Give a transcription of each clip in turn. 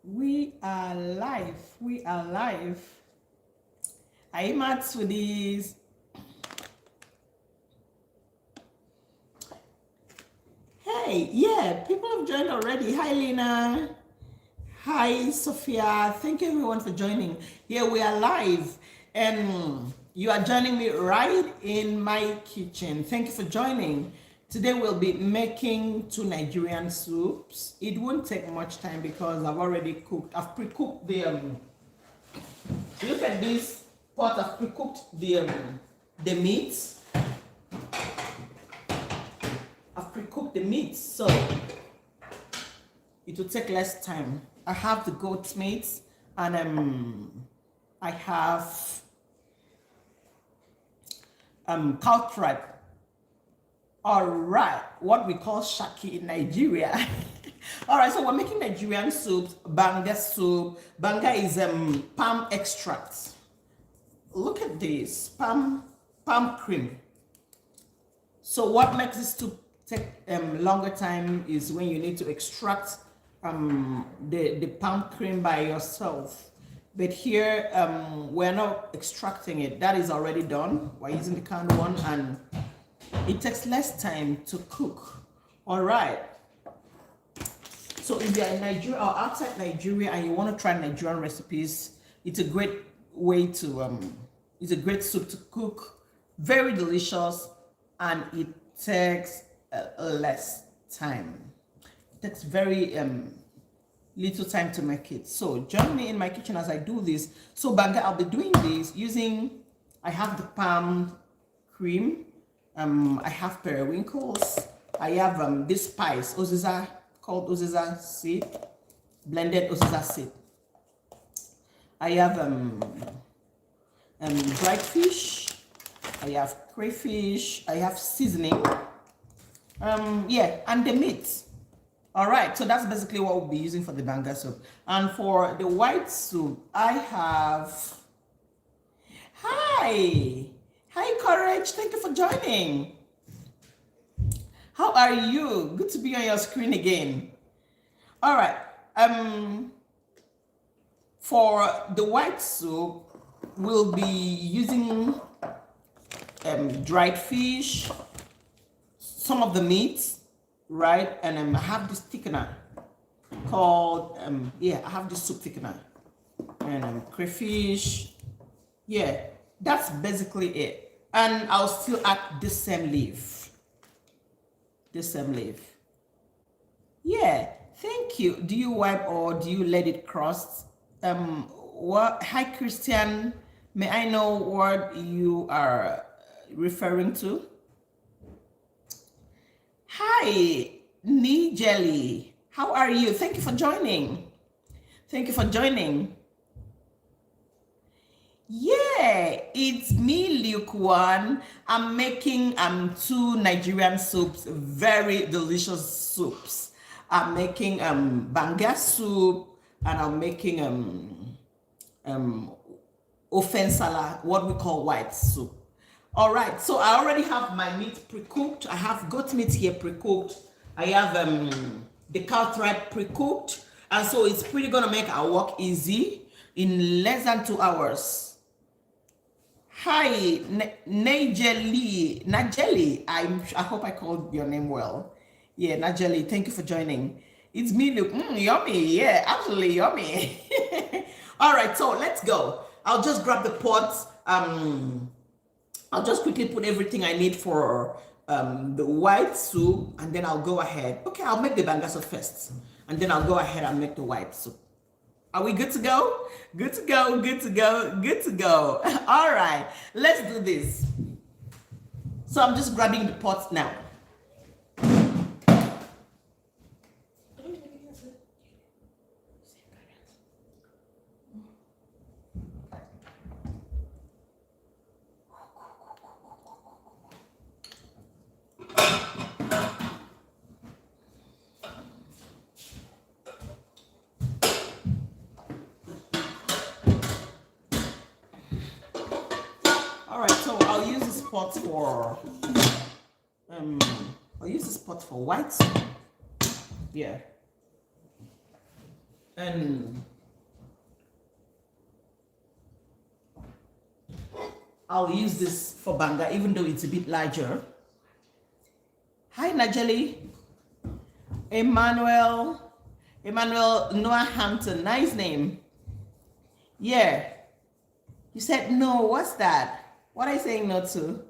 We are live. We are live. I'm at Foodies. Hey, yeah, people have joined already. Hi, Lena. Hi, Sophia. Thank you, everyone, for joining. Yeah, we are live, and you are joining me right in my kitchen. Thank you for joining. Today, we'll be making 2 Nigerian soups. It won't take much time because I've already cooked. I've pre-cooked the look at this pot. I've pre-cooked the meat. I've pre-cooked the meat, so it will take less time. I have the goat meat, and I have cow tripe. All right, what we call shaki in Nigeria. All right, so we're making Nigerian soups, banga soup. Banga is palm extract. Look at this, palm cream. So what makes this soup take longer time is when you need to extract the palm cream by yourself. But here we're not extracting it. That is already done. We're using the canned one, and it takes less time to cook. All right. So if you're in Nigeria or outside Nigeria and you want to try Nigerian recipes, it's a great way to it's a great soup to cook. Very delicious, and it takes less time. It takes very little time to make it. So join me in my kitchen as I do this. So banga, I'll be doing this using, I have the palm cream, I have periwinkles, I have this spice, oziza, called oziza seed, blended oziza seed. I have dried fish, I have crayfish, I have seasoning, yeah, and the meat. All right, so that's basically what we'll be using for the banga soup. And for the white soup, I have, hi Courage, thank you for joining. How are you? Good to be on your screen again. All right, for the white soup, we'll be using dried fish, some of the meats, right? And I have this thickener called yeah, I have this soup thickener, and crayfish. Yeah, that's basically it. And I'll still add this same leaf. Yeah, thank you. Do you wipe or do you let it cross? What? Hi, Christian. May I know what you are referring to? Hi, Nigeli. How are you? Thank you for joining. Yeah, it's me, Luke One. I'm making 2 Nigerian soups, very delicious soups. I'm making banga soup, and I'm making ofensala, what we call white soup. All right, so I already have my meat pre-cooked. I have goat meat here pre-cooked. I have the cow tripe pre-cooked, and so it's pretty gonna make our work easy in less than 2 hours. Hi, Najeli. I hope I called your name well. Yeah, Najeli, thank you for joining. It's me, Luke. Yummy. Yeah, absolutely yummy. All right, so let's go. I'll just grab the pot. I'll just quickly put everything I need for the white soup, and then I'll go ahead. Okay, I'll make the banga soup first, and then I'll go ahead and make the white soup. Are we good to go? Good to go. All right, let's do this. So I'm just grabbing the pot now. All right, so I'll use this pot for white soup. Yeah. And I'll use this for banga, even though it's a bit larger. Hi, Najeli. Emmanuel Noah Hampton. Nice name. Yeah. You said no. What's that? What are you saying no to?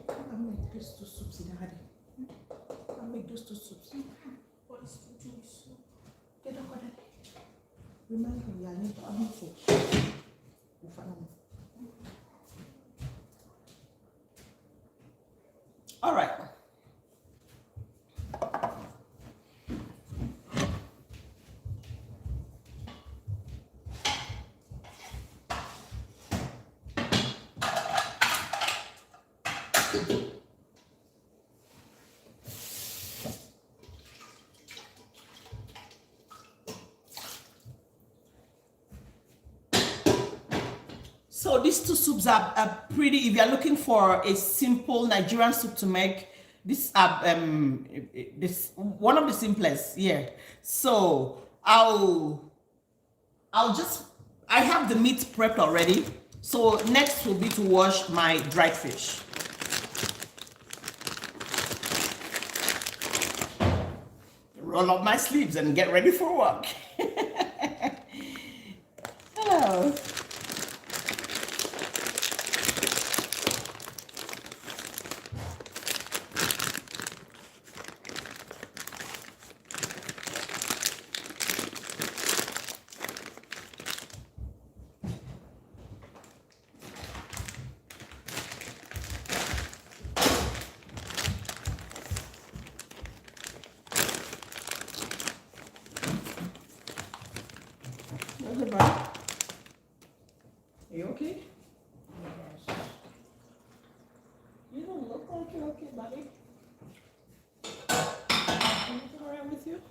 I'll make those two soups, Daddy. I'll make those two soups. What is the soup? Get up, Daddy. Remind me, I need to have soup. All right. So these two soups are pretty. If you're looking for a simple Nigerian soup to make, this this one of the simplest. Yeah. So I have the meat prepped already. So next will be to wash my dried fish. Roll up my sleeves and get ready for work. Hello. Are you okay? You don't look like you're okay, buddy. Anything wrong with you?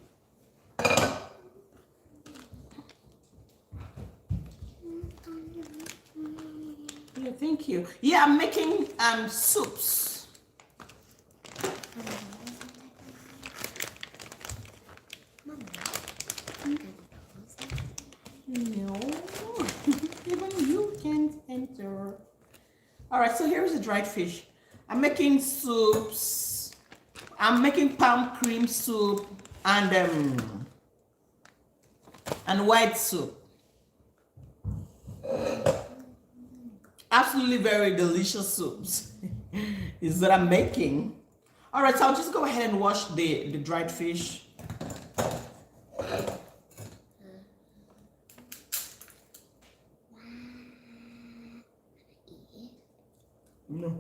Yeah, thank you. Yeah, I'm making soups. No, even you can't enter. All right, so here's the dried fish. I'm making soups. I'm making palm cream soup and white soup. Absolutely very delicious soups is that I'm making. All right, so I'll just go ahead and wash the dried fish. No.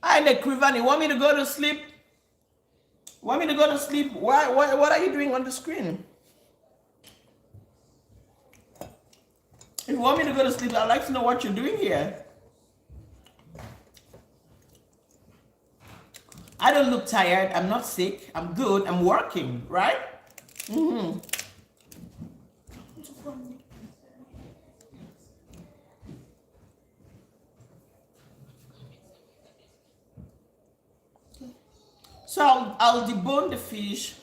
Hi, Nekrivan, you want me to go to sleep? Want me to go to sleep? Why? What are you doing on the screen? If you want me to go to sleep, I'd like to know what you're doing here. I don't look tired. I'm not sick. I'm good. I'm working, right? Mm-hmm. So I'll debone the fish.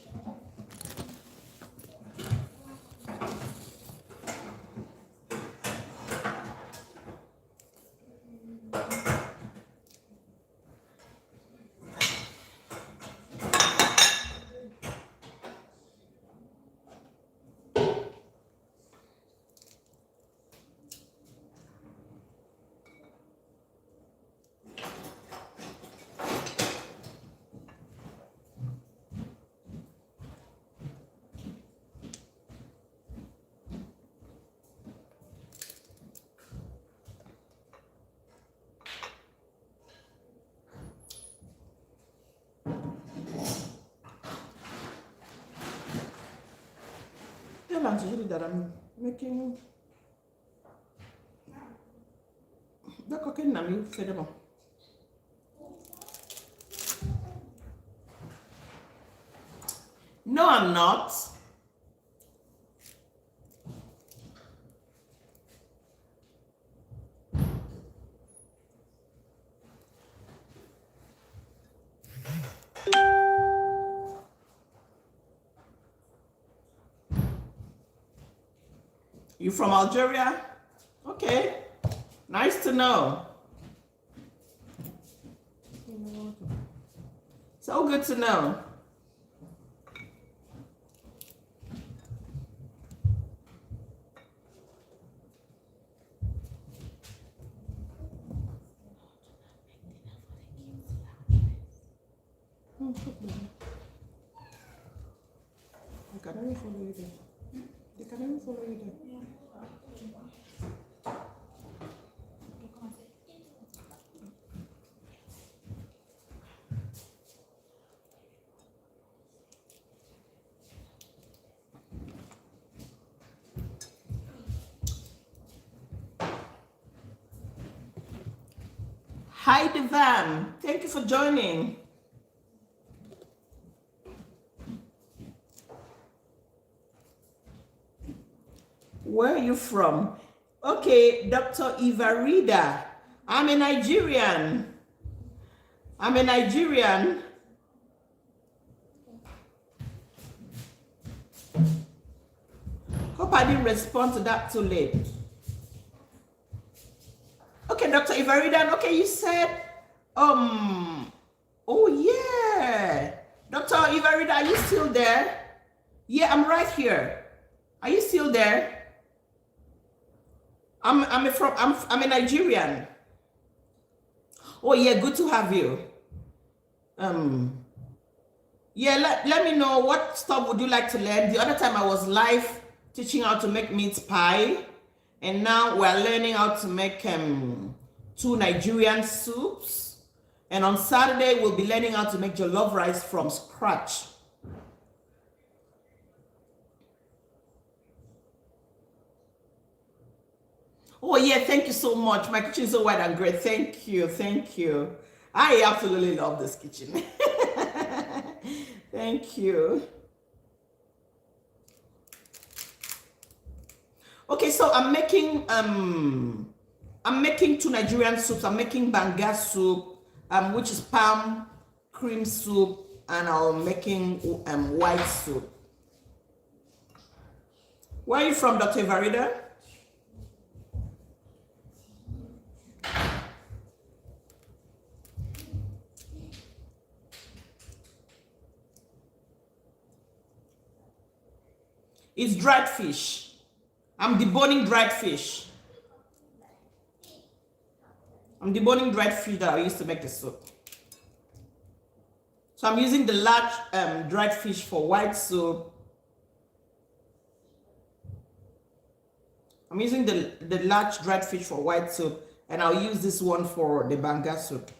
Tell Auntie that I'm making the cooking na me for them. No, I'm not. You from Algeria? Okay. Nice to know. So good to know. I can only follow you there. They can only follow you there. Hi, Devan. Thank you for joining. Where are you from? Okay, Dr. Ivarida. I'm a Nigerian. I'm a Nigerian. Hope I didn't respond to that too late. Okay, Dr. Ivaridan. Okay, you said, oh yeah. Dr. Ivarida, are you still there? Yeah, I'm right here. Are you still there? I'm a Nigerian. Oh yeah, good to have you. Yeah, let me know what stuff would you like to learn. The other time I was live teaching how to make meat pie, and now we're learning how to make 2 Nigerian soups, and on Saturday we'll be learning how to make jollof rice from scratch. Oh yeah, thank you so much. My kitchen is so wide and great. Thank you, thank you. I absolutely love this kitchen. Thank you. Okay, so I'm making 2 Nigerian soups. I'm making banga soup, which is palm cream soup, and I'm making white soup. Where are you from, Dr. Varida? It's dried fish. I'm deboning dried fish. I'm deboning dried fish that I used to make the soup. So I'm using the large dried fish for white soup. I'm using the large dried fish for white soup, and I'll use this one for the banga soup.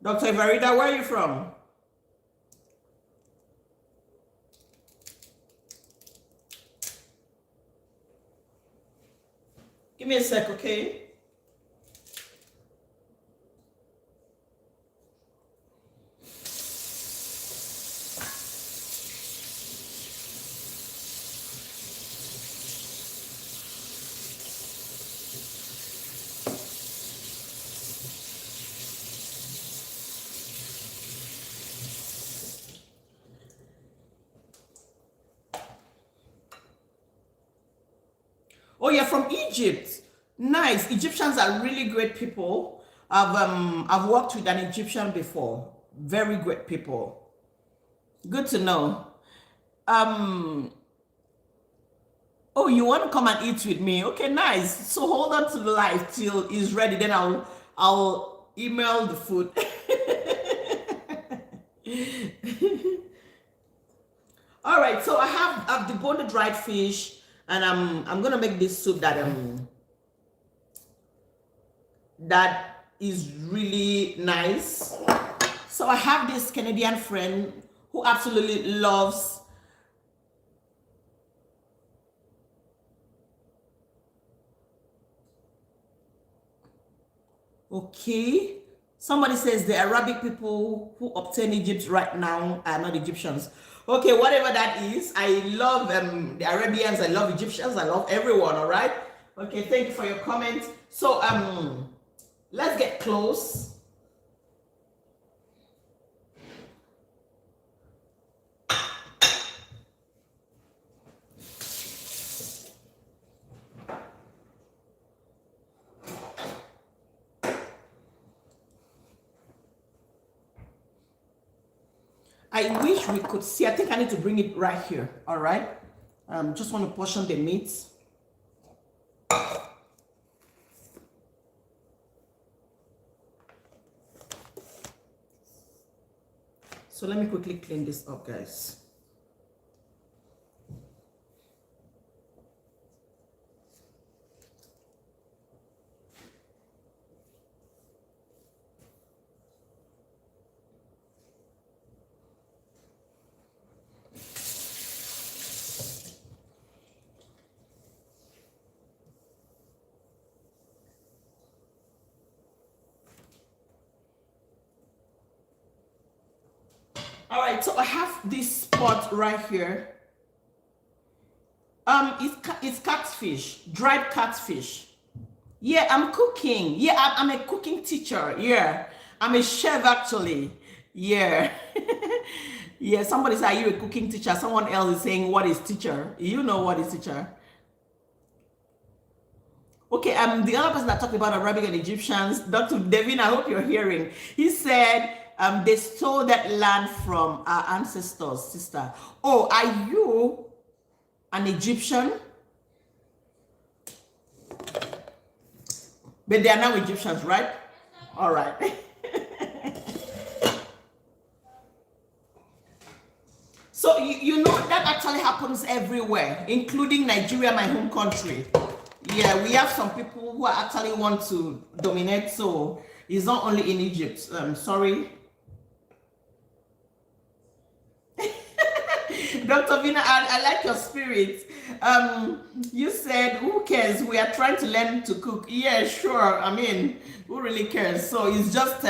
Dr. Iverida, where are you from? Give me a sec, okay? Oh, you're from Egypt. Nice. Egyptians are really great people. I've worked with an Egyptian before. Very great people. Good to know. Um, oh, you want to come and eat with me? Okay, nice. So hold on to the live till it's ready. Then I'll email the food. All right, so I've deboned the dried fish, and I'm gonna make this soup that is really nice. So I have this Canadian friend who absolutely loves. Okay, somebody says the Arabic people who obtain Egypt right now are not Egyptians. Okay, whatever that is, I love the Arabians, I love Egyptians, I love everyone. All right. Okay, thank you for your comment. So let's get close. I wish we could see. I think I need to bring it right here. All right. Just want to portion the meat. So let me quickly clean this up, guys. All right, so I have this pot right here. It's catfish, dried catfish. Yeah, I'm cooking. Yeah, I'm a cooking teacher. Yeah, I'm a chef actually. Yeah. Yeah, somebody said, are you a cooking teacher? Someone else is saying, what is teacher? You know what is teacher. Okay, the other person that talked about Arabic and Egyptians, Dr. Devin, I hope you're hearing. He said they stole that land from our ancestors, sister. Oh, are you an Egyptian? But they are now Egyptians, right? All right. So you know that actually happens everywhere, including Nigeria, my home country. Yeah, we have some people who actually want to dominate, so it's not only in Egypt. Sorry. Dr. Vina, I like your spirit. You said, who cares? We are trying to learn to cook. Yeah, sure. I mean, who really cares? So it's just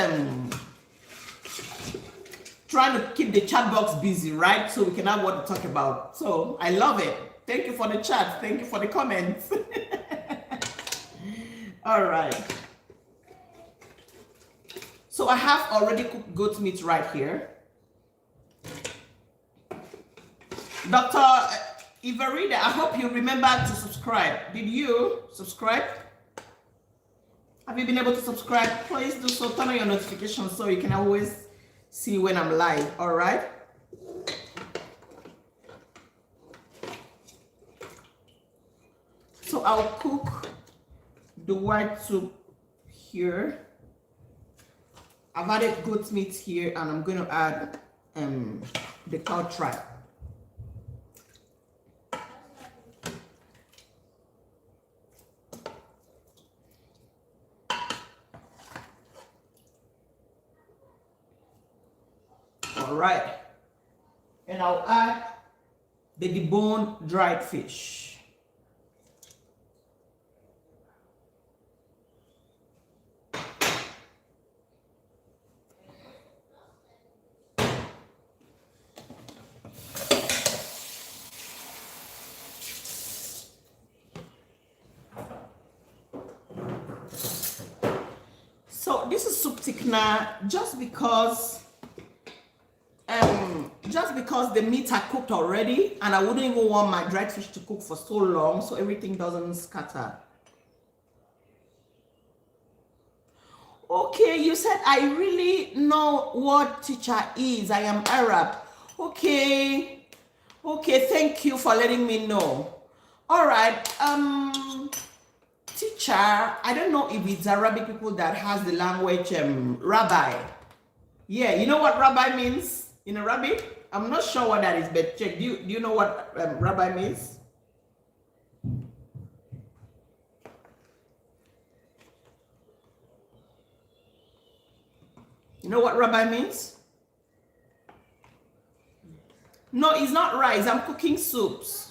trying to keep the chat box busy, right? So we can have what to talk about. So I love it. Thank you for the chat. Thank you for the comments. All right. So I have already cooked goat meat right here. Dr. Iverida, I hope you remember to subscribe. Did you subscribe? Have you been able to subscribe? Please do so. Turn on your notifications so you can always see when I'm live. All right. So I'll cook the white soup here. I've added goat meat here, and I'm going to add the cow tripe. All right. And I'll add the deboned dried fish. So this is soup thickener just because the meat are cooked already, and I wouldn't even want my dried fish to cook for so long so everything doesn't scatter. Okay, you said I really know what teacher is. I am Arab. Okay. Okay, thank you for letting me know. All right. Teacher, I don't know if it's Arabic people that has the language rabbi. Yeah, you know what rabbi means in Arabic? I'm not sure what that is, but check. Do you know what rabbi means? You know what rabbi means? No, it's not rice. I'm cooking soups.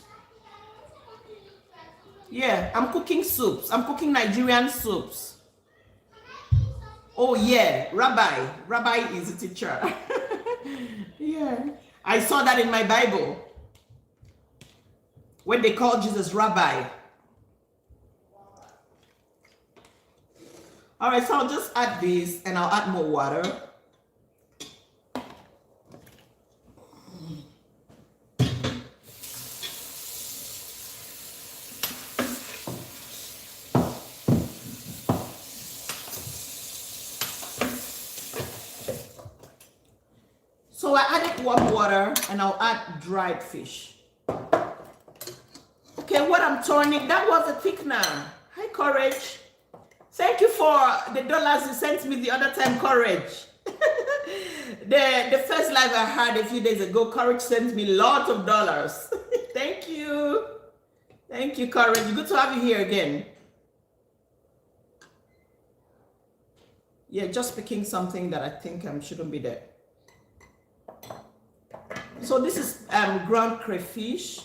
Yeah, I'm cooking soups. I'm cooking Nigerian soups. Oh yeah, rabbi. Rabbi is a teacher. Yeah, I saw that in my Bible when they called Jesus rabbi. All right, so I'll just add this and I'll add more water. So I added warm water and I'll add dried fish. Okay, what I'm turning, that was a thickener. Hi, Courage. Thank you for the dollars you sent me the other time, Courage. the first live I had a few days ago, Courage sent me lots of dollars. Thank you. Thank you, Courage. Good to have you here again. Yeah, just picking something that I think shouldn't be there. So this is ground crayfish.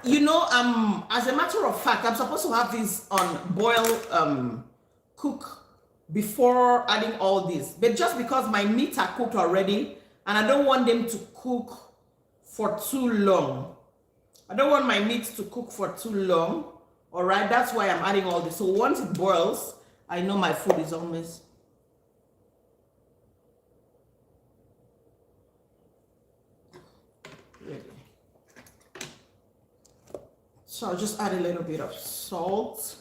You know, as a matter of fact, I'm supposed to have this on boil, cook before adding all this. But just because my meats are cooked already, and I don't want them to cook for too long. I don't want my meats to cook for too long. All right, that's why I'm adding all this. So once it boils, I know my food is almost ready. So I'll just add a little bit of salt.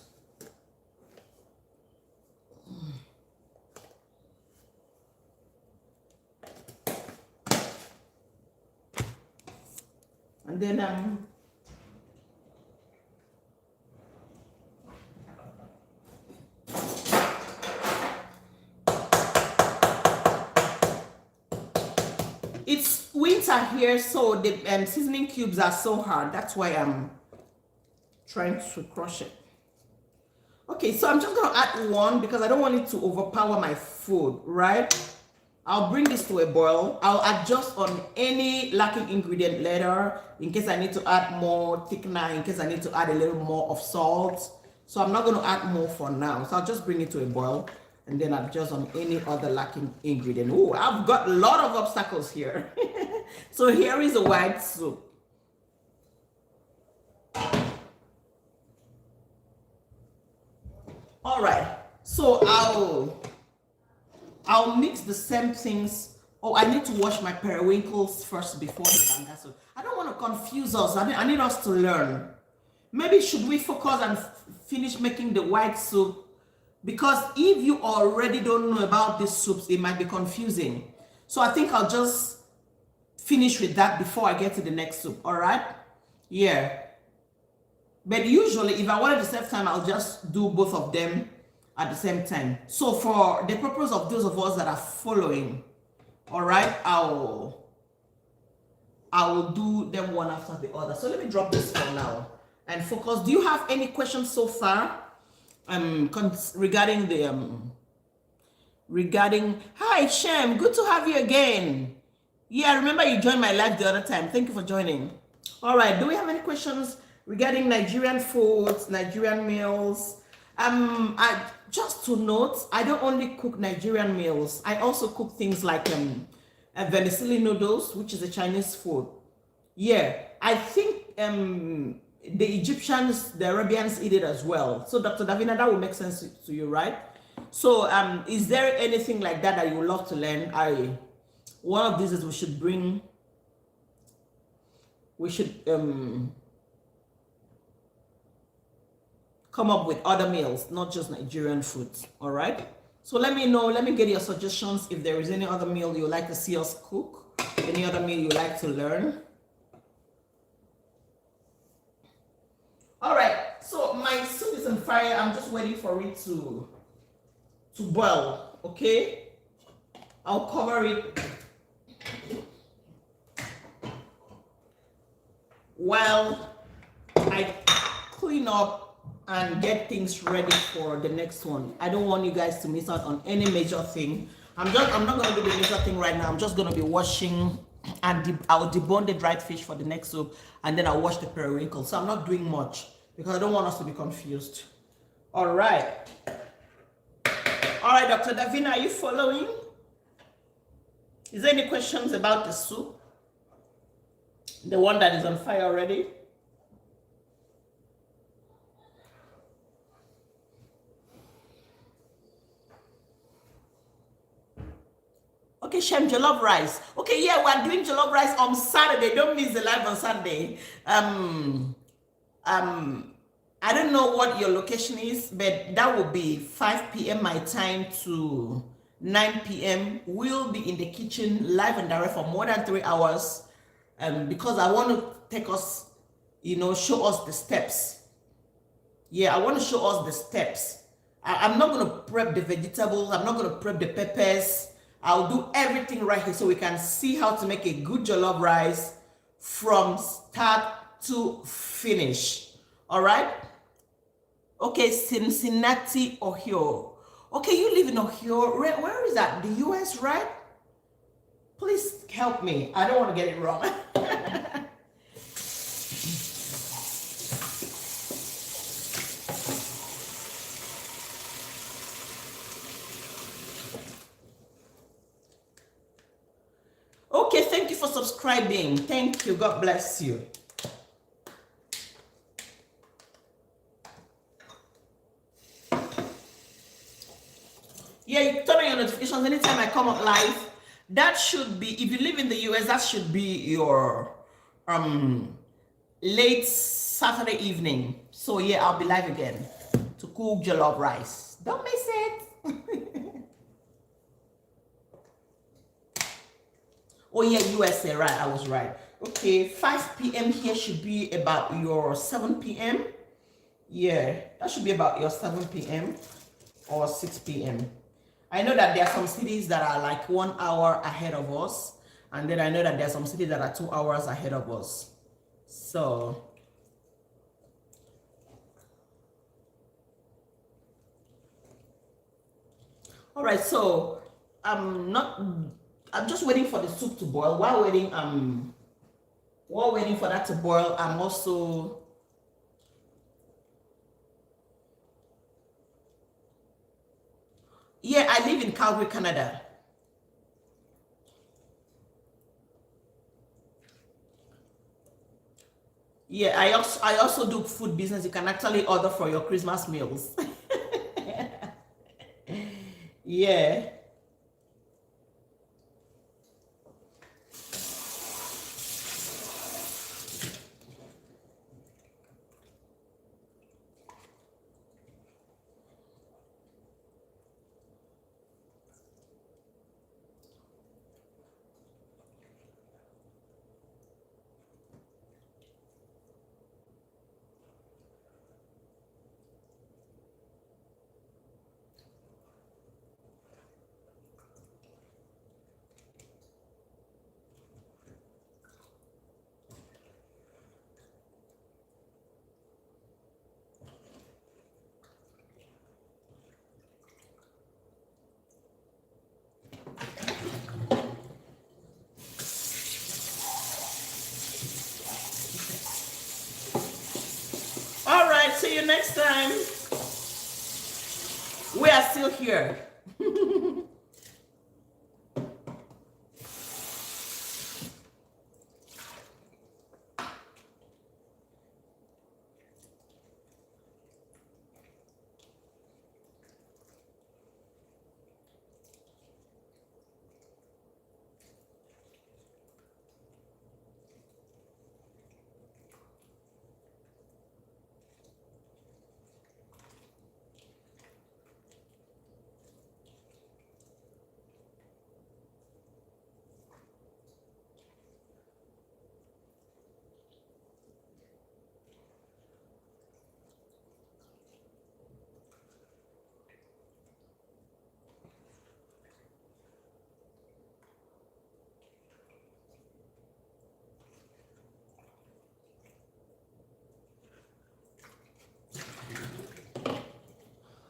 And then it's winter here, so the seasoning cubes are so hard. That's why I'm trying to crush it. Okay, so I'm just gonna add one because I don't want it to overpower my food, right? I'll bring this to a boil. I'll adjust on any lacking ingredient later in case I need to add more thickener, in case I need to add a little more of salt. So I'm not going to add more for now. So I'll just bring it to a boil and then adjust on any other lacking ingredient. Oh, I've got a lot of obstacles here. So here is a white soup. All right, so I'll mix the same things. Oh, I need to wash my periwinkles first before the banga soup. I don't want to confuse us. I need us to learn. Maybe should we focus and finish making the white soup? Because if you already don't know about these soups, it might be confusing. So I think I'll just finish with that before I get to the next soup. All right? Yeah. But usually, if I wanted to save time, I'll just do both of them at the same time. So for the purpose of those of us that are following, all right, I will do them one after the other. So let me drop this for now and focus. Do you have any questions so far? regarding the hi Shem, good to have you again. Yeah, I remember you joined my live the other time. Thank you for joining. All right, do we have any questions regarding Nigerian foods, Nigerian meals? I just to note, I don't only cook Nigerian meals. I also cook things like vermicelli noodles, which is a Chinese food. Yeah, I think the Egyptians, the Arabians eat it as well. So, Dr. Davina, that will make sense to you, right? So, is there anything like that that you would love to learn? One of these is we should come up with other meals, not just Nigerian food. All right. So let me know. Let me get your suggestions if there is any other meal you like to see us cook, any other meal you like to learn. All right. So my soup is on fire. I'm just waiting for it to boil. Okay. I'll cover it while I clean up and get things ready for the next one. I don't want you guys to miss out on any major thing. I'm not gonna do the major thing right now. I'm just gonna be washing and I'll debone the dried fish for the next soup, and then I'll wash the periwinkle. So I'm not doing much because I don't want us to be confused. All right, Dr. Davina, are you following? Is there any questions about the soup? The one that is on fire already? Okay, Shem, jollof rice. Okay, yeah, we're doing jollof rice on Saturday. Don't miss the live on Saturday. I don't know what your location is, but that will be 5 p.m. my time to 9 p.m. We'll be in the kitchen live and direct for more than 3 hours. Because I want to take us, show us the steps. Yeah, I want to show us the steps. I'm not going to prep the vegetables. I'm not going to prep the peppers. I'll do everything right here so we can see how to make a good jollof rice from start to finish. All right? Okay, Cincinnati, Ohio. Okay, you live in Ohio. Where is that? The US, right? Please help me. I don't want to get it wrong. Okay, thank you for subscribing. Thank you. God bless you. Yeah, you turn on your notifications anytime I come up live. That should be, if you live in the US, that should be your late Saturday evening. So yeah, I'll be live again to cook jollof rice. Don't miss it. Oh yeah, USA, right? I was right. Okay, 5 p.m. here should be about your 7 p.m. Yeah, that should be about your 7 p.m. or 6 p.m. I know that there are some cities that are like 1 hour ahead of us, and then I know that there are some cities that are 2 hours ahead of us. So all right, so I'm just waiting for the soup to boil. While waiting for that to boil, I'm also yeah, I live in Calgary, Canada. Yeah, I also do food business. You can actually order for your Christmas meals. Yeah. See you next time. We are still here.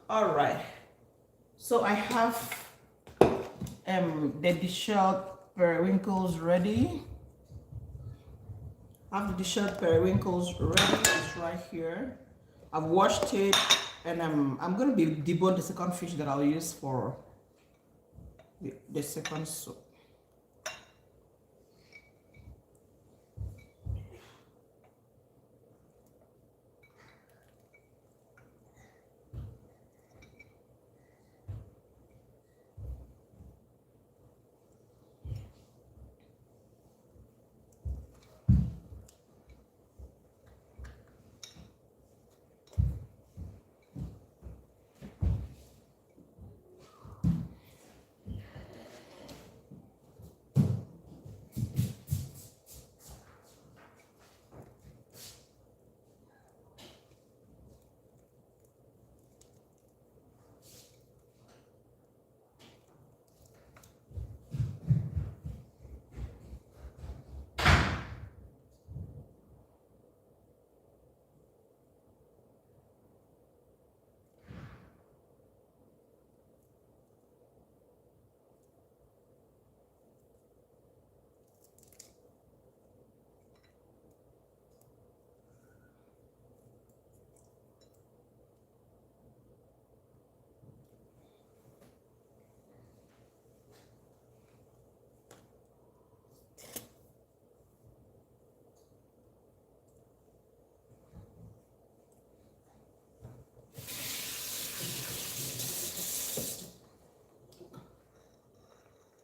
All right, so I have the deshelled periwinkles ready. I have the deshelled periwinkles ready. It's right here. I've washed it, and I'm going to be debone the second fish that I'll use for the second soup.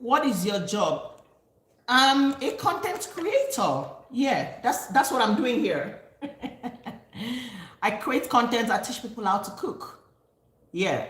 What is your job? A content creator. Yeah, that's what I'm doing here. I create content. I teach people how to cook. Yeah.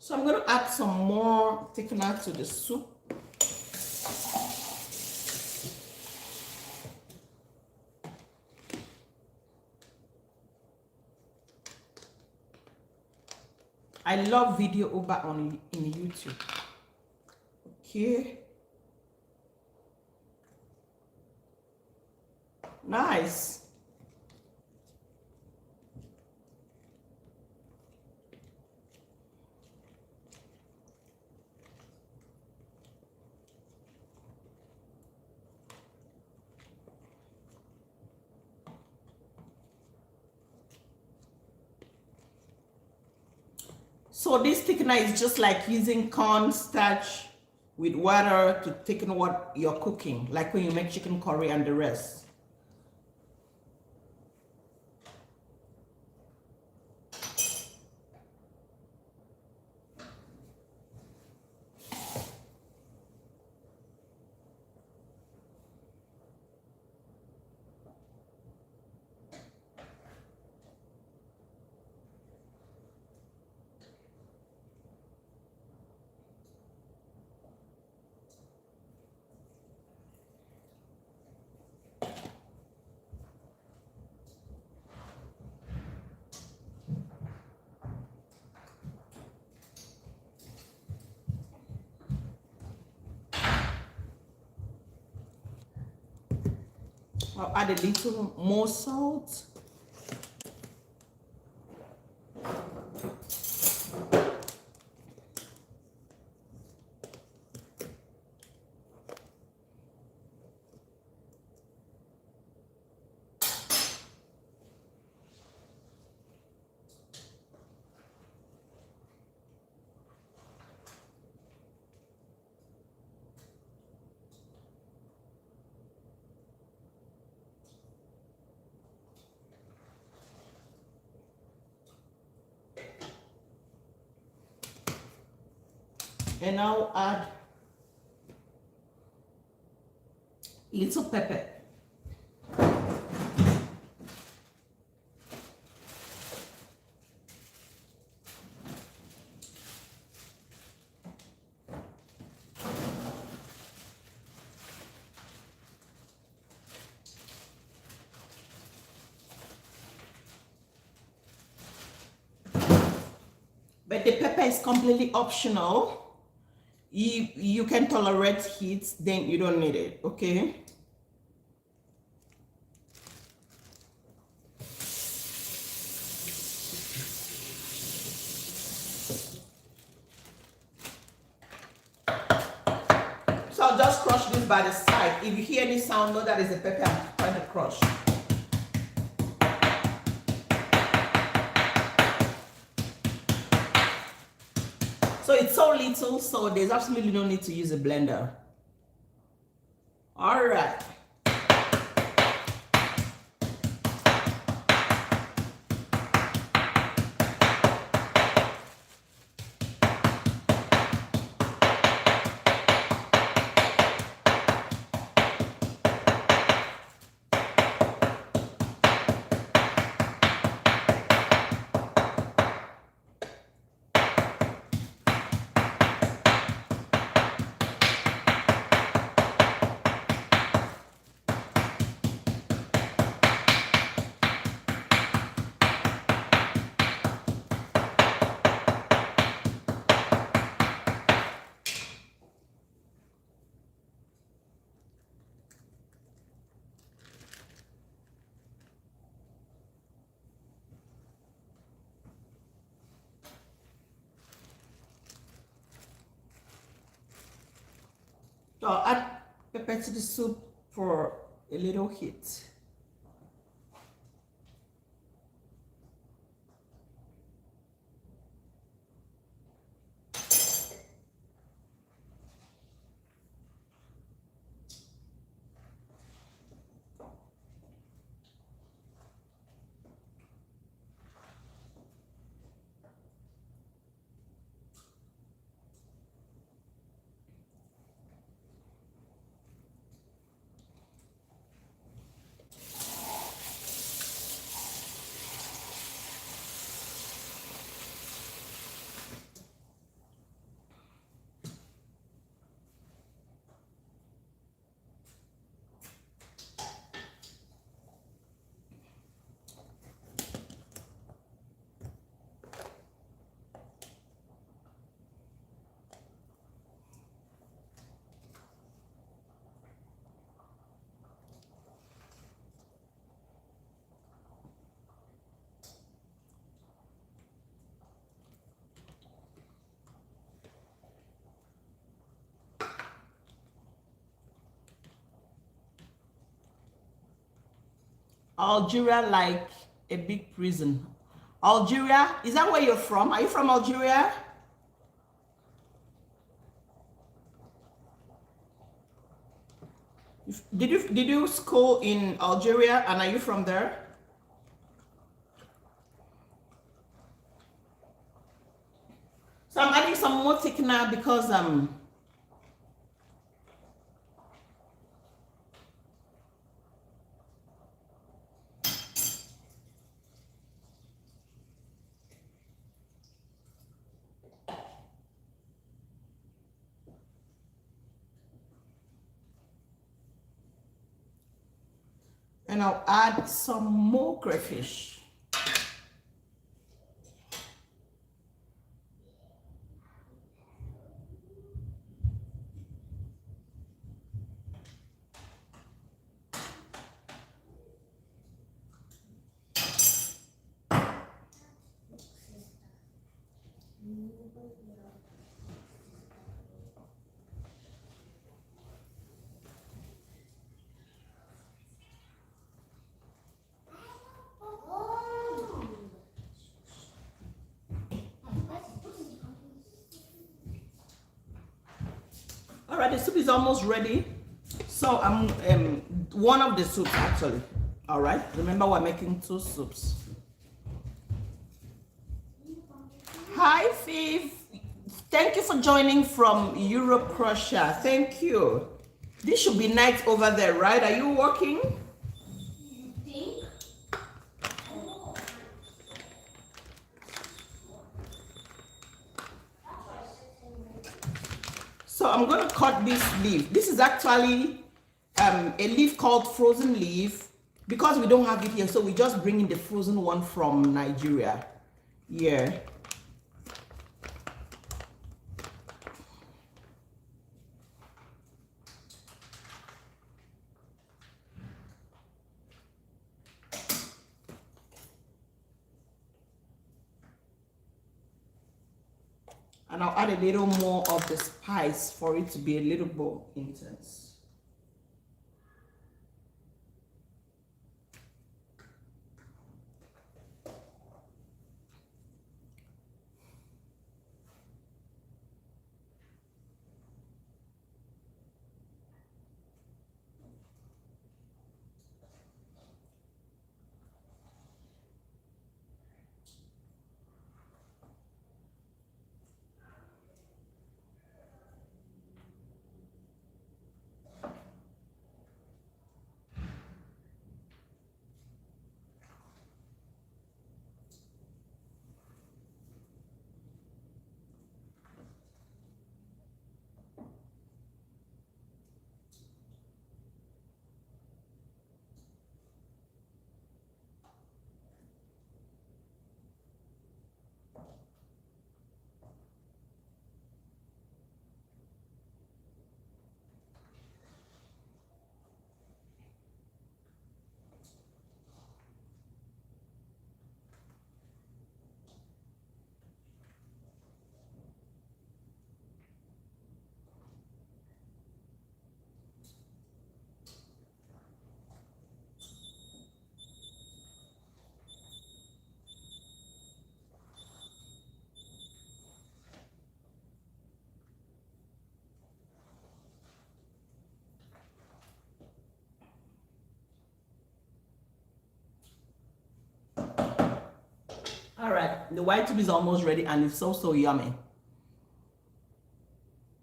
So I'm going to add some more thickener to the soup. I love video over in YouTube. Okay. Nice. So this thickener is just like using cornstarch with water to thicken what you're cooking, like when you make chicken curry and the rest. I'll add a little more salt. And I'll add little pepper. But the pepper is completely optional. You can tolerate heat, then you don't need it, okay? So I'll just crush this by the side. If you hear any sound, know that is the pepper I'm trying to crush. So it's so little, so there's absolutely no need to use a blender. All right. So I'll add pepper to the soup for a little heat. Algeria like a big prison. Algeria, is that where you're from? Are you from Algeria? Did you school in Algeria and are you from there? So I'm adding some more thickener because and I'll add some more crayfish. All right, the soup is almost ready. So I'm one of the soups actually. All right, remember we're making 2 soups. Hi, Viv. Thank you for joining from Europe, Croatia. Thank you. This should be night over there, right? Are you working? So I'm going to cut this leaf. This is actually a leaf called frozen leaf because we don't have it here. So we just bring in the frozen one from Nigeria. Yeah. And I'll add a little more of the spice for it to be a little more intense. All right, the white soup is almost ready and it's so yummy.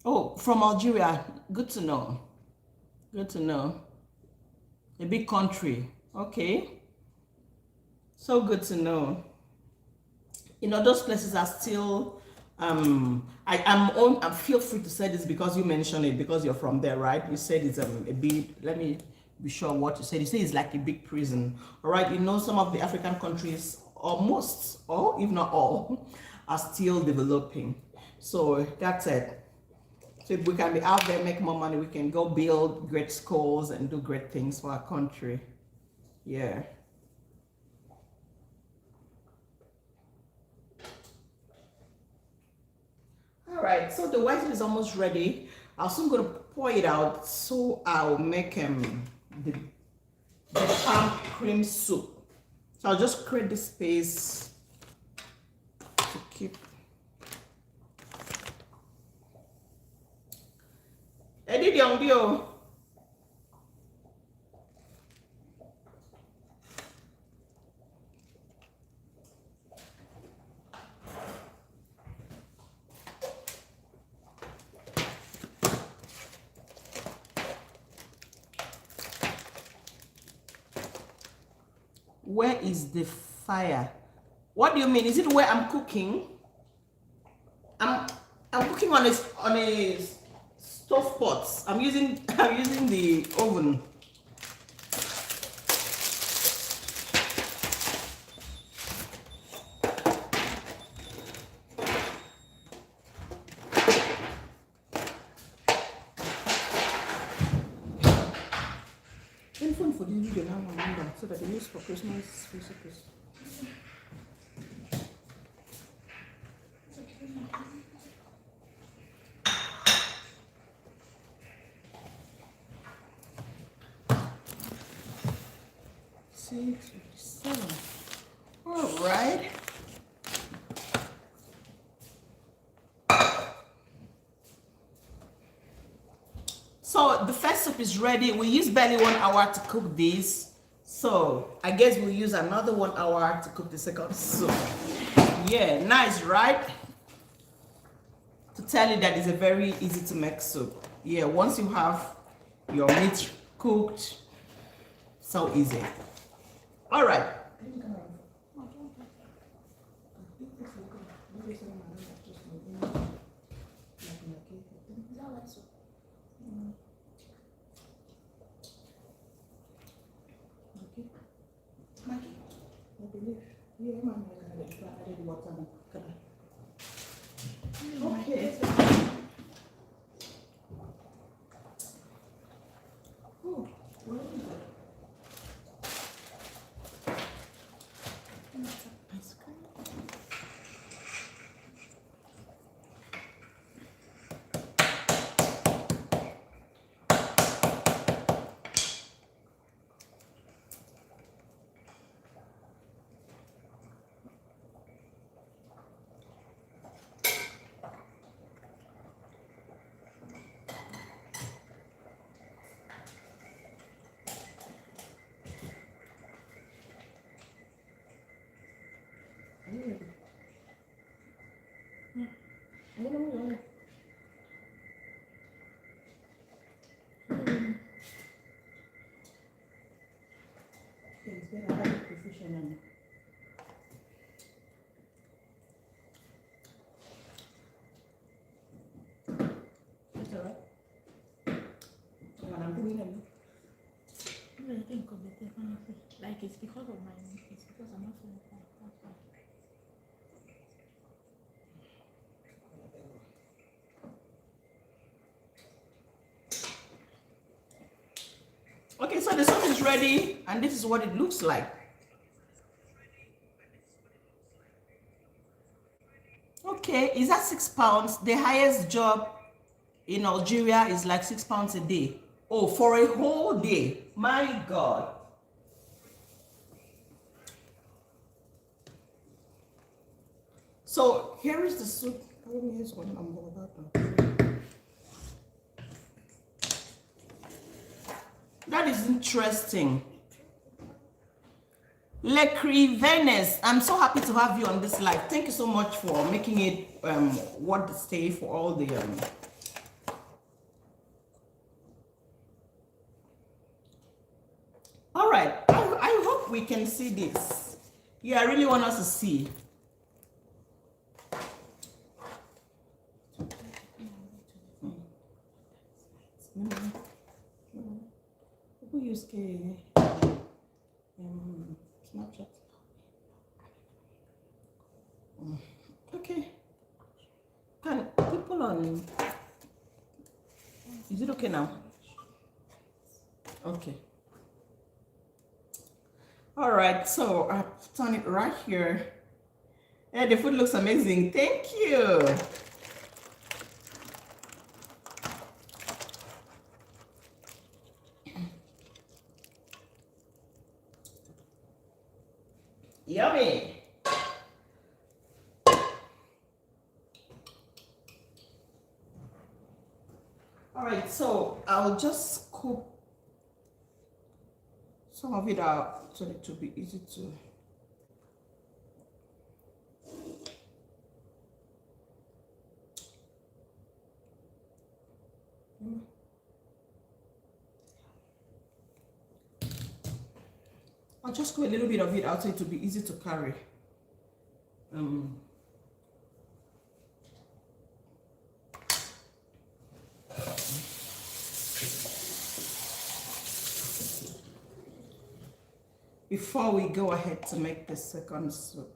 Oh, from Algeria. Good to know. Good to know. A big country. Okay. So good to know. You know, those places are still I feel free to say this because you mentioned it because you're from there, right? You said it's a big, let me be sure what you said. You say it's like a big prison. All right, you know, some of the African countries, or most, or if not all, are still developing. So that's it. So if we can be out there, make more money, we can go build great schools and do great things for our country. Yeah. All right, so the white is almost ready. I'm soon going to pour it out, so I'll make the palm cream soup. So I'll just create this space to keep. Edit young bio. Where is the fire? What do you mean? Is it where I'm cooking? I'm cooking on a stove pot. I'm using the oven. For the video now, so that the news for Christmas recipes. 56, 57. All right. So the first soup is ready. We use barely 1 hour to cook this. So I guess we'll use another 1 hour to cook the second soup. Yeah, nice, right? To tell you that it's a very easy to make soup. Yeah, once you have your meat cooked, so easy. All right. Okay. Oh, where is it? Ice cream. Like it's because of my, it's because I'm not feeling fine. Okay, so the soup is ready, and this is what it looks like. Okay, is that £6? The highest job in Nigeria is like £6 a day. Oh, for a whole day. My God. So here is the soup. That is interesting. Venice, I'm so happy to have you on this live. Thank you so much for making it worth the stay for all the all right, I hope we can see this. Yeah, I really want us to see. People use Snapchat. Okay. Can people on? Is it okay now? Okay. All right. So I've done it right here. Yeah, the food looks amazing. Thank you. Yummy. All right, so I'll just scoop some of it out so it will be easy to. I'll just scoop a little bit of it out so it will be easy to carry. Before we go ahead to make the second soup.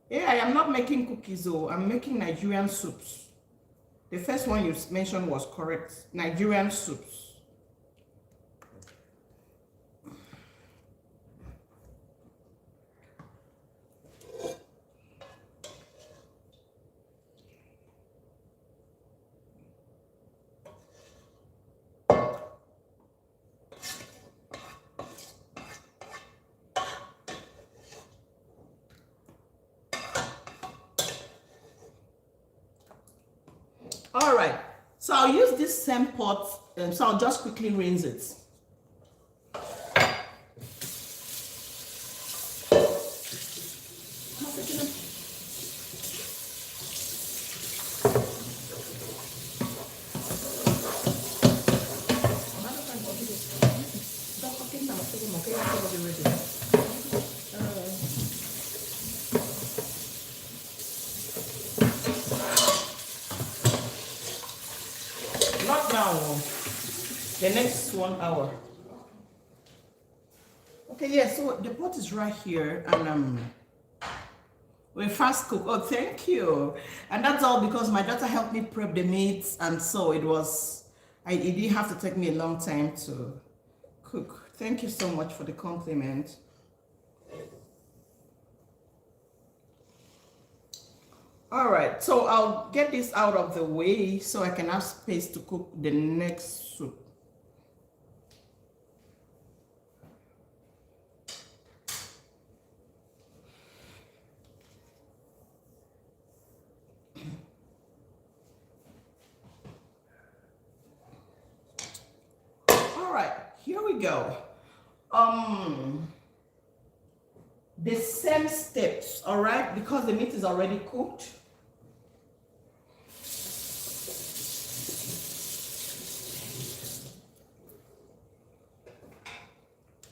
Yeah, I am not making cookies though. I'm making Nigerian soups. The first one you mentioned was correct. Nigerian soups. All right, so I'll use this same pot, so I'll just quickly rinse it. Not now, the next 1 hour. Okay, yeah, so the pot is right here, and we fast cook. Oh, thank you. And that's all because my daughter helped me prep the meats, and so it didn't have to take me a long time to cook. Thank you so much for the compliment. All right, so I'll get this out of the way so I can have space to cook the next soup. All right, here we go. The same steps, all right, because the meat is already cooked.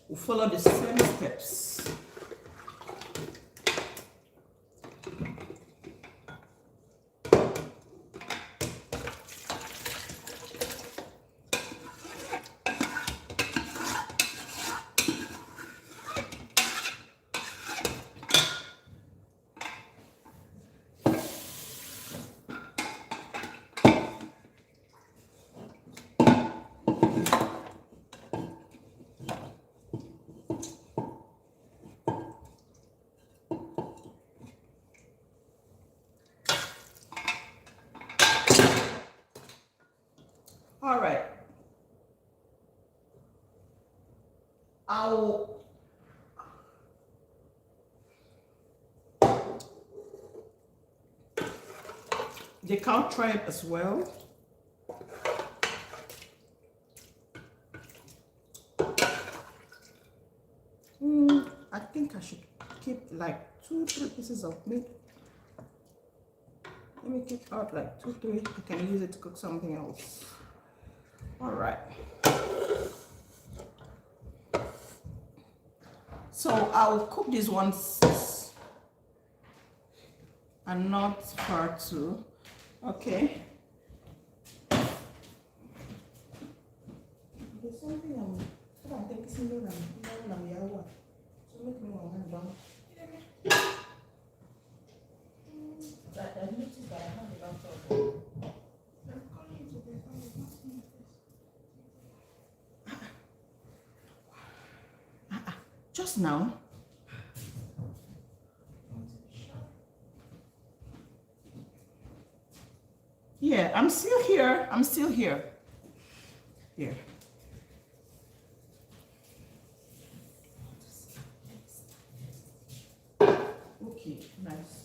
We'll follow the same steps. All right. The cow tribe as well. I think I should keep like 2-3 pieces of meat. Let me keep out like 2-3. I can use it to cook something else. All right. So I'll cook these ones and not far too. Okay. There's something I'm thinking so make me one done. I noticed that I have a lot of just now. Yeah, I'm still here. I'm still here. Here. Okay, nice.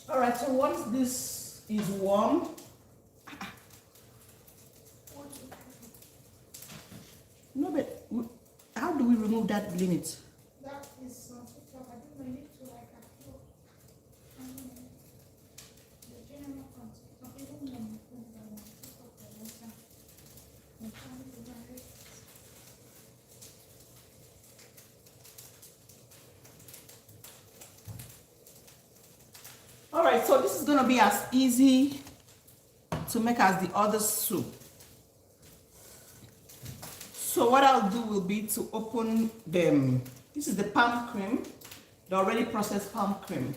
All right, so once this is warm, no, but how do we remove that limit? That is I think we need to like upload the general concept of even all right, so this is going to be as easy to make as the other soup. So what I'll do will be to open them. This is the palm cream, the already processed palm cream.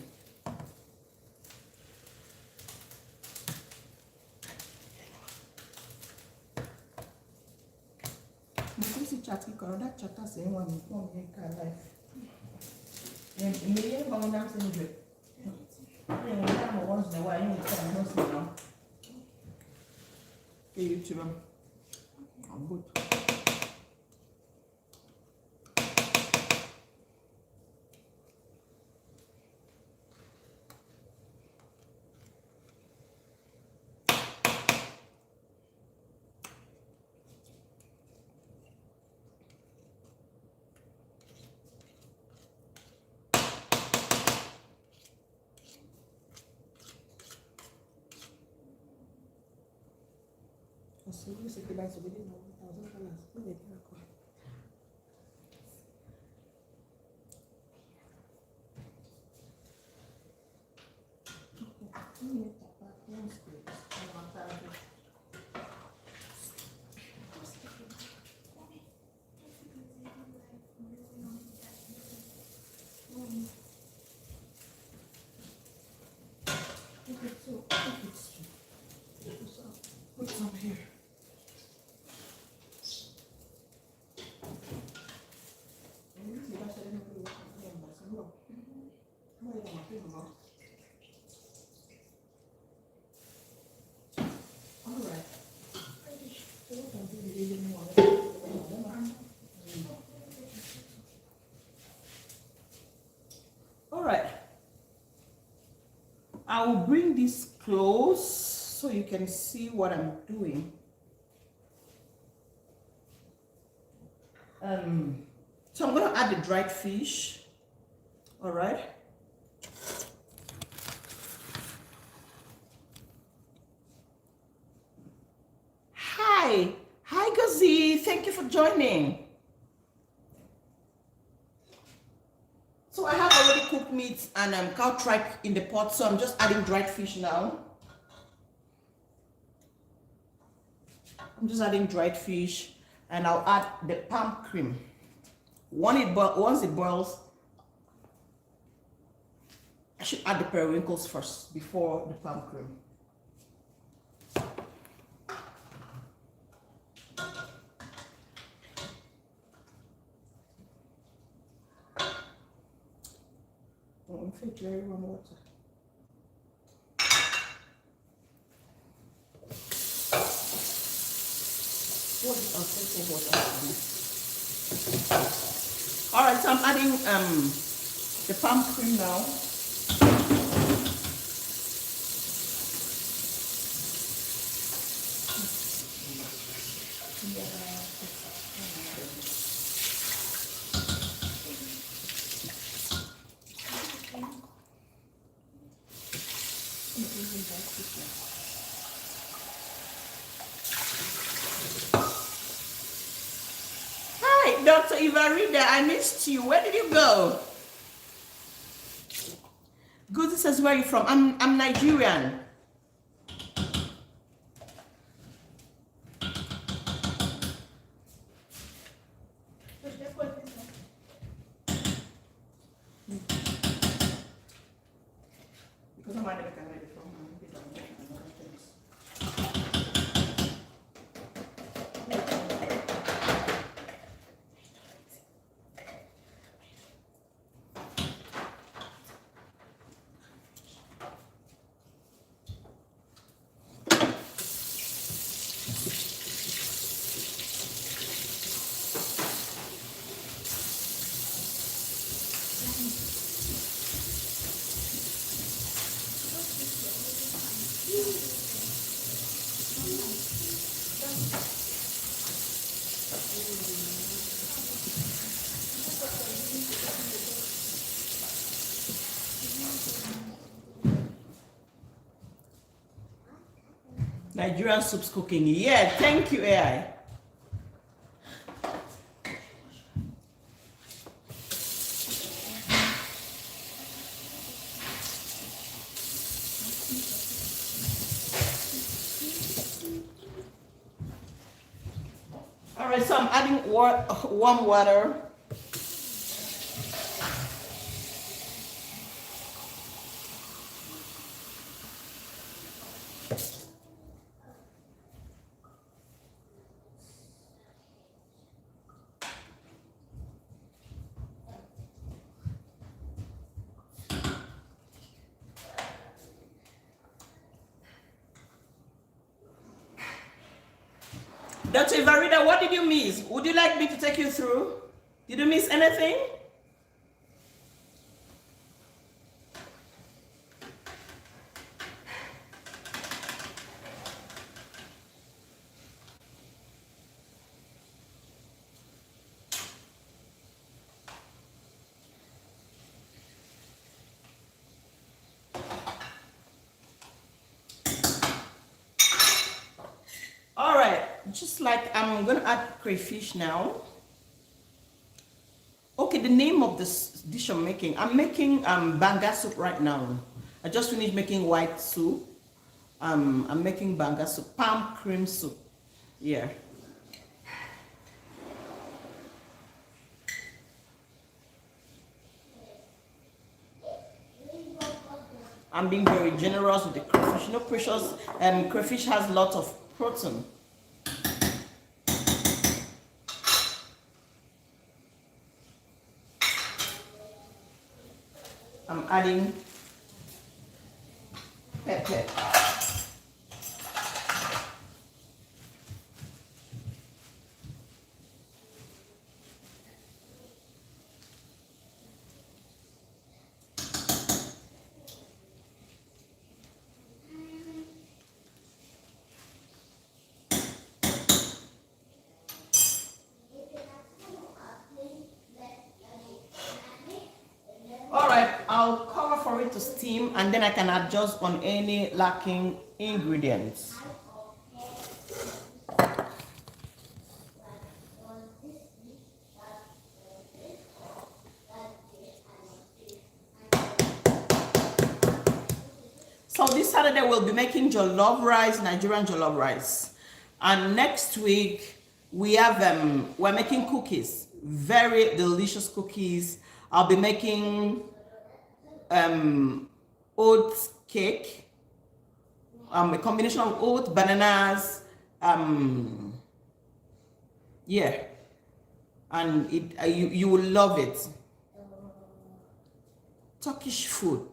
million pound dancing with it. Once in a while, you need to once now. Okay, YouTube. I'm good. Put some here. All right. I will bring this close so you can see what I'm doing. So I'm going to add the dried fish. All right. Hi, Gazi. Thank you for joining. So I have already cooked meat and cow tripe in the pot, so I'm just adding dried fish now. I'm just adding dried fish, and I'll add the palm cream. Once it boils, I should add the periwinkles first before the palm cream. I'm fit very warm water. All right, so I'm adding the palm cream now. Hi, Dr. Ivarida, I missed you. Where did you go? Good, says where are you from? I'm Nigerian. Because I'm ready from Nigerian soups cooking. Yeah, thank you, AI. All right, so I'm adding warm water. Dr. Ivarida, what did you miss? Would you like me to take you through? Did you miss anything? All right, just like I'm gonna add crayfish now. Okay, the name of this dish I'm making banga soup right now. I just finished making white soup. I'm making banga soup, palm cream soup. Yeah. I'm being very generous with the crayfish. You know, precious crayfish has lots of protein. I'm adding pepper. All right, I'll cover for it to steam and then I can adjust on any lacking ingredients. So this Saturday we'll be making jollof rice, Nigerian jollof rice. And next week we have we're making cookies, very delicious cookies. I'll be making oat cake, a combination of oat, bananas, yeah, and you will love it. Turkish food.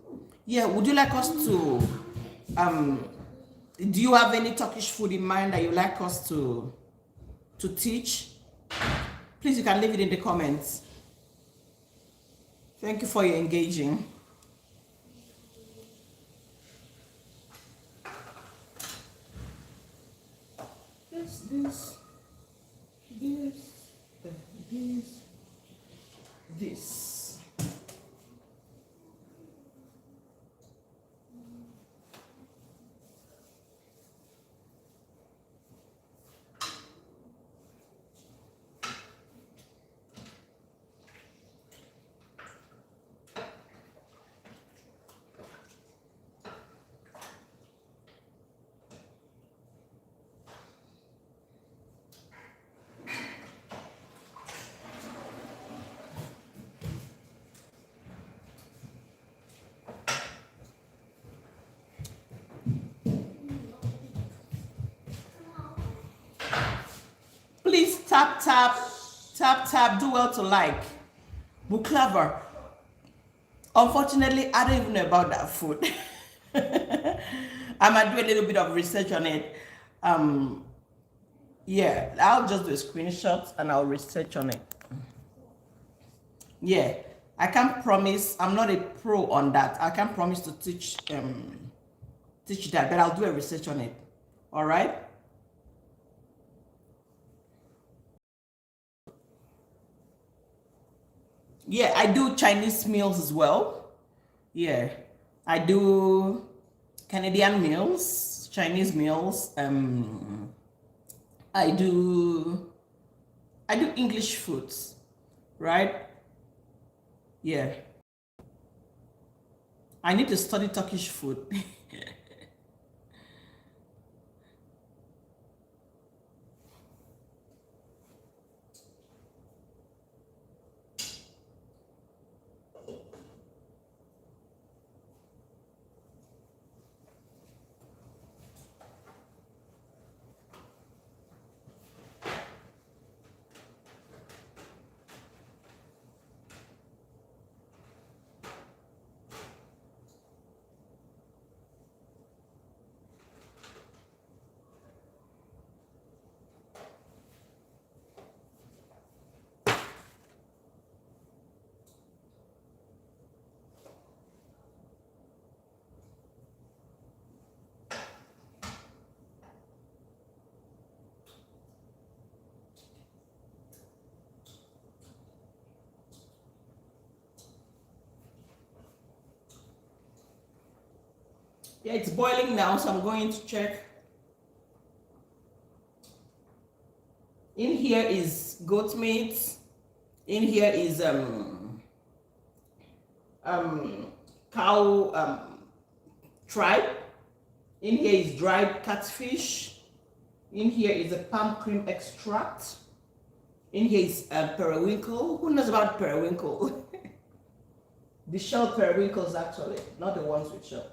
Yeah, would you like us to do you have any Turkish food in mind that you like us to teach? Please, you can leave it in the comments. Thank you for your engaging. This. Please tap, do well to like. Buklava. Unfortunately, I don't even know about that food. I might do a little bit of research on it. Yeah, I'll just do a screenshot and I'll research on it. Yeah, I can't promise. I'm not a pro on that. I can't promise to teach that, but I'll do a research on it. All right. Yeah, I do Chinese meals as well. Yeah, I do Canadian meals, Chinese meals. I do English foods, right? Yeah. I need to study Turkish food. Yeah, it's boiling now, so I'm going to check. In here is goat meat. In here is cow tripe. In here is dried catfish. In here is a palm cream extract. In here is periwinkle. Who knows about periwinkle? The shell periwinkles actually, not the ones with shell.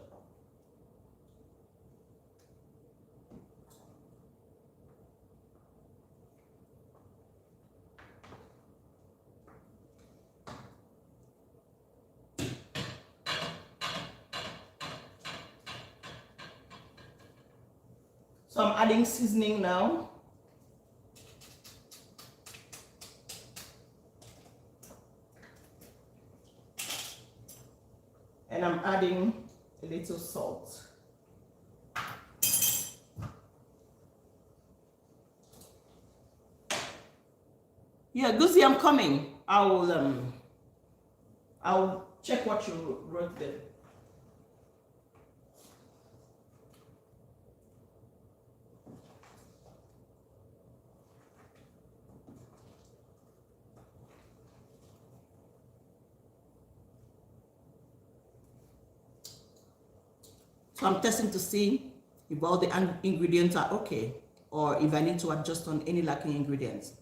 So I'm adding seasoning now. And I'm adding a little salt. Yeah, Guzi, I'm coming. I'll check what you wrote there. So I'm testing to see if all the ingredients are okay or if I need to adjust on any lacking ingredients.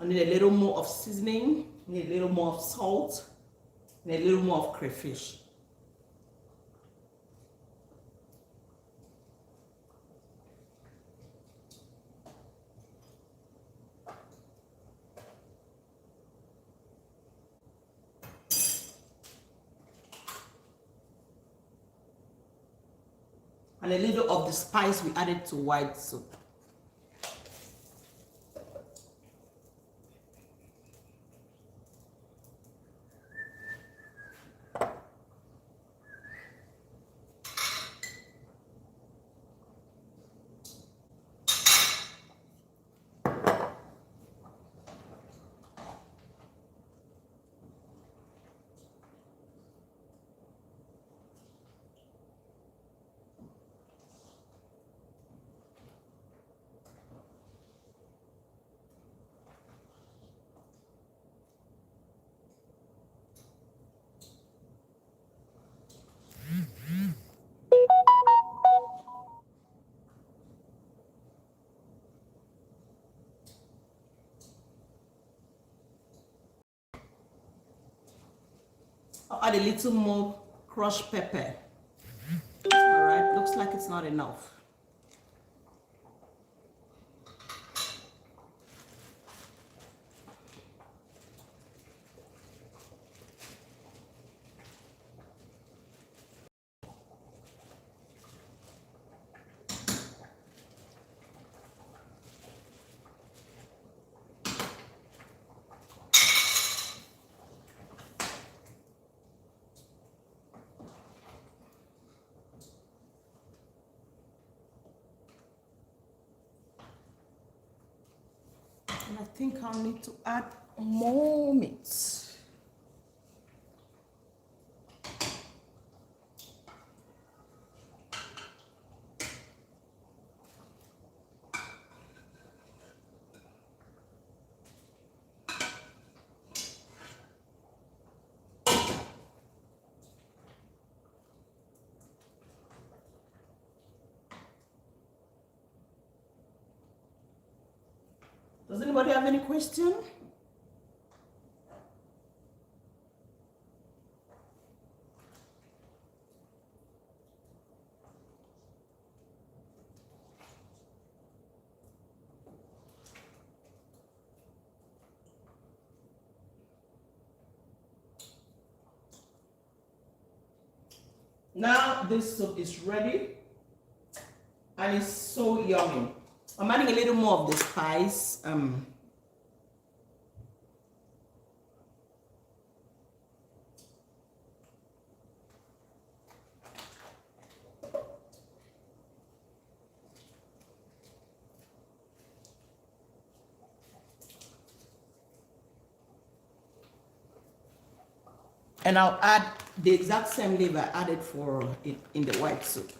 I need a little more of seasoning, need a little more of salt, and a little more of crayfish. And a little of the spice we added to white soup. I'll add a little more crushed pepper. All right, looks like it's not enough. And I think I'll need to add more meat. Does anybody have any question? Now this soup is ready and it's so yummy. I'm adding a little more of the spice. And I'll add the exact same leaf I added for it in the white soup.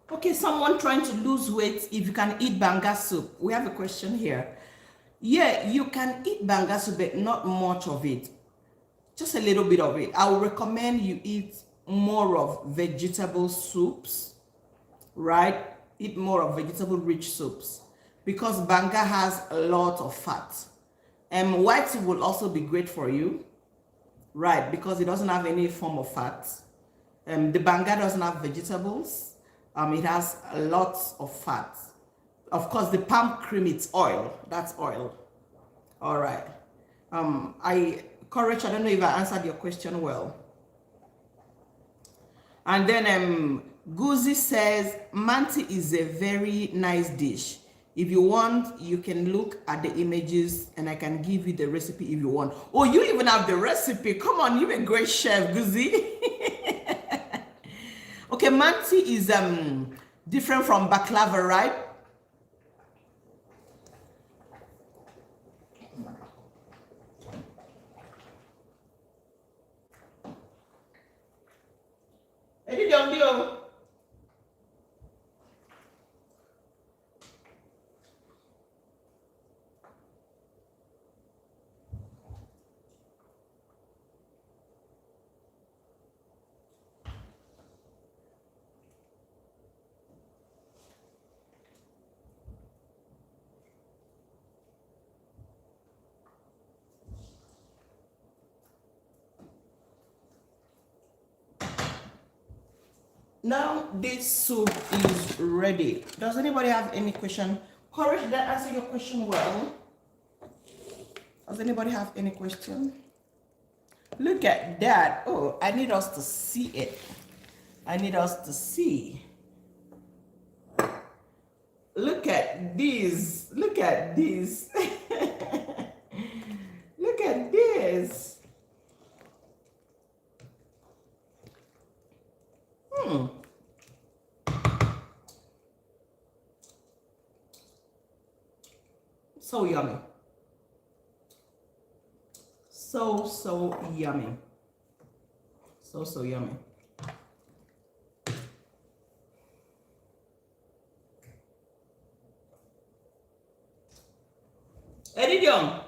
Okay, someone trying to lose weight, if you can eat banga soup. We have a question here. Yeah, you can eat banga soup, but not much of it. Just a little bit of it. I would recommend you eat more of vegetable soups, right? Eat more of vegetable rich soups because banga has a lot of fat. And white soup will also be great for you, right? Because it doesn't have any form of fat. The banga doesn't have vegetables. It has a lot of fat. Of course, the palm cream, it's oil. That's oil. All right. Courage, I don't know if I answered your question well. And then Guzi says, manti is a very nice dish. If you want, you can look at the images and I can give you the recipe if you want. Oh, you even have the recipe. Come on, you're a great chef, Guzi. Okay, manti is different from baklava, right? Now this soup is ready. Does anybody have any question? Courage, did I answer your question well? Does anybody have any question? Look at that. Oh, I need us to see it. I need us to see. Look at this. Look at this. Look at this. So yummy. So yummy. So yummy. Eddie Young.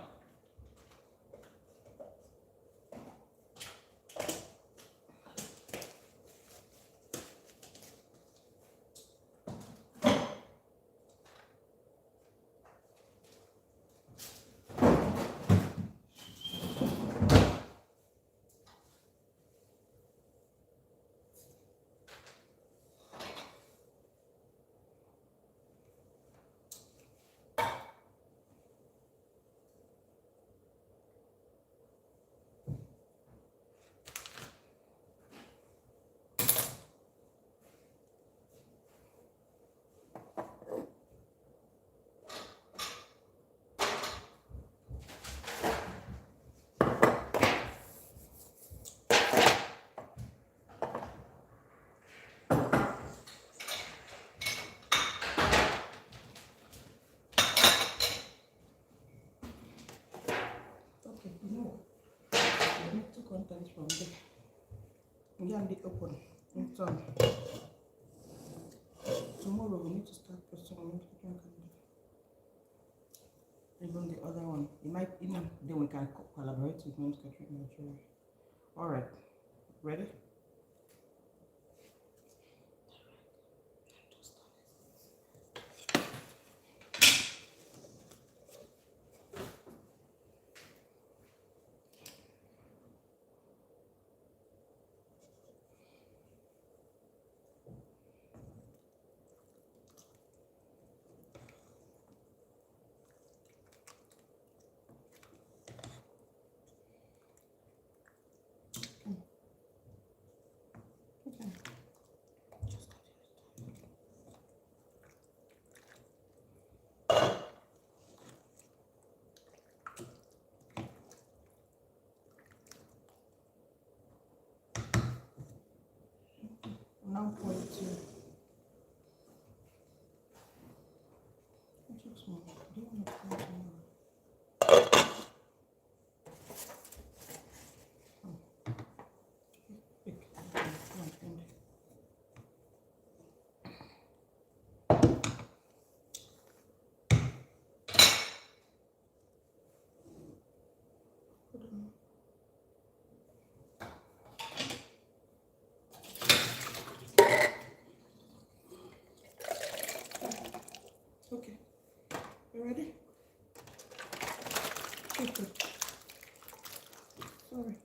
Contents from there. Yeah, the open. It's on. Tomorrow we need to start posting even the other one. It might even then we can collaborate with Mount Catherine Nigeria. Alright. Ready? now pour it to. It looks more. Do you want to pour it more? Okay, you ready? Okay. Sorry.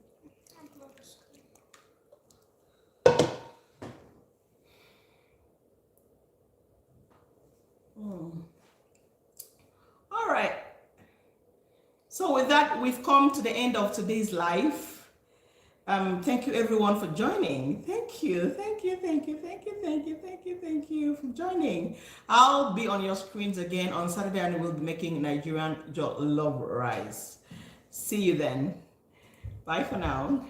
All right. So with that, we've come to the end of today's live. Thank you everyone for joining. Thank you for joining. I'll be on your screens again on Saturday and we'll be making Nigerian jollof rice. See you then. Bye for now.